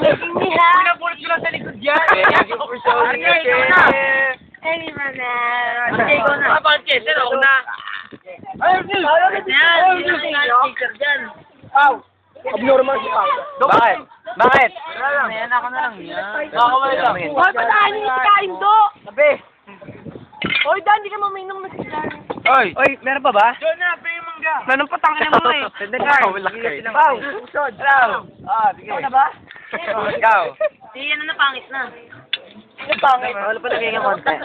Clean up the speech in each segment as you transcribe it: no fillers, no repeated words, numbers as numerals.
Hindi ha. Pinapulot ko lang sa likod yan. Any man na. Okay, ikaw na. Kapag kesa, ako na. Abnormal si Pao. Bakit? Bakit? Ayan ako na lang yan. Hoy, pataan yung kain do. Sabi. Hoy, Dan, di ka maminom na si Dan. Oy, meron pa ba? Doon na, pay yung mangga. Meron pa tangin mo eh. Pao, usod. Sige. Ikaw na ba? Ikaw. Di, ano na, pangit na. Ano pangit? Wala pa lagay yung konti.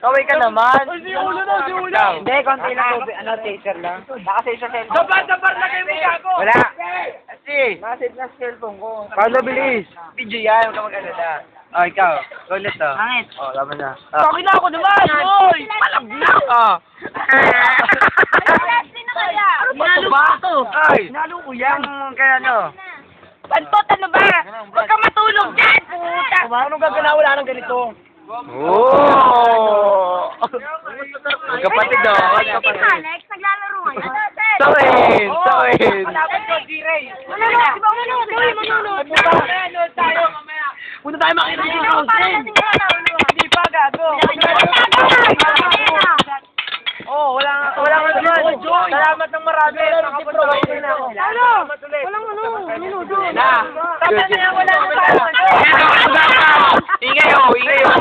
Kaway ka naman. Si ulo na, si ulo. Hindi, konti lang. Taser lang. Naka-taser cellphone. Dabar na kayo mo gago. Wala. Kasi. Naka-save na cellphone ko. Paano bilis? Video yan, huwag ka mag-alala. Oh, ikaw. Ulit to. Pangit. Oh, laban na. Pangit na ako naman. Hoy, palagnak. Oh. Ano ba ito? Ay. Nalo ko yan. Kaya ano? Bantot, ano ba? Huwag ka matulog dyan, puta. Anong gagana? Wala nang ganito. Oh! Magkapatid daw. Team Alex, naglalaro ngayon. Soin! Soin! Malapit ko, G-Ray. Manunod, di ba manunod? Hoy, manunod. Manunod tayo mamaya. Punta tayo makita ng house. Hindi pa, gago. Oh, wala nga naman. Salamat ng marami. Nakapunta kayo na ako. Ano? Walang ano, manunod. Tapos na yan, wala na tayo. Ingay oh! Ingay oh!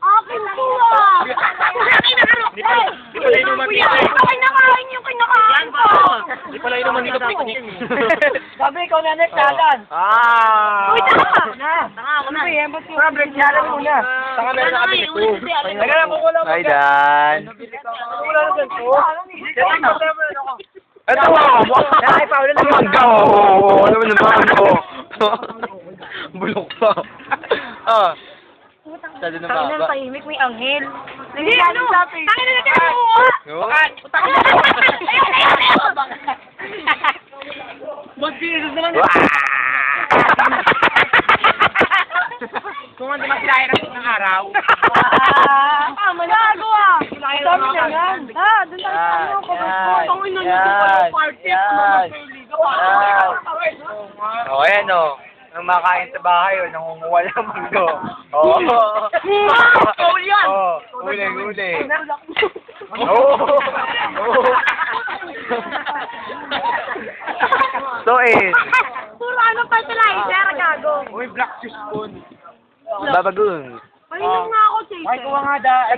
Akin po ah! Akin na kain yung kinakain ko! Di pala inuman dito picnic. Sabi, ikaw na next, Alan. Uy, tanga! Tanga ako na. Para break Alan muna. Saka meron na kami nito. Teka lang, kukulang mo. Hi, Dan. Kukulang mo ganito. Ito mo! Ay, Paolo lang. Mangga oh! Ano naman oh? Bulok pa. Ah. Sado na Tangin baba. ng tahimik, may anghel. Hindi, ano? Tangin na natin ang buha! Bakit? Ayun! Mag-Jesus naman. Kung hindi masilayan ng araw. Malago ah! Dami na yan. Doon tayo sa ano, Tangin na nito pala party. Oh, ayan oh. Nang makain sa bahay, oh, nangunguha ng manggo. Oh. Paul yan! Oh, huli. Oh. So, Puro ano fertilizer, gago. Uy, black shoes spoon. babagoong. Painom nga ako, Jason. Ay, kuha nga da.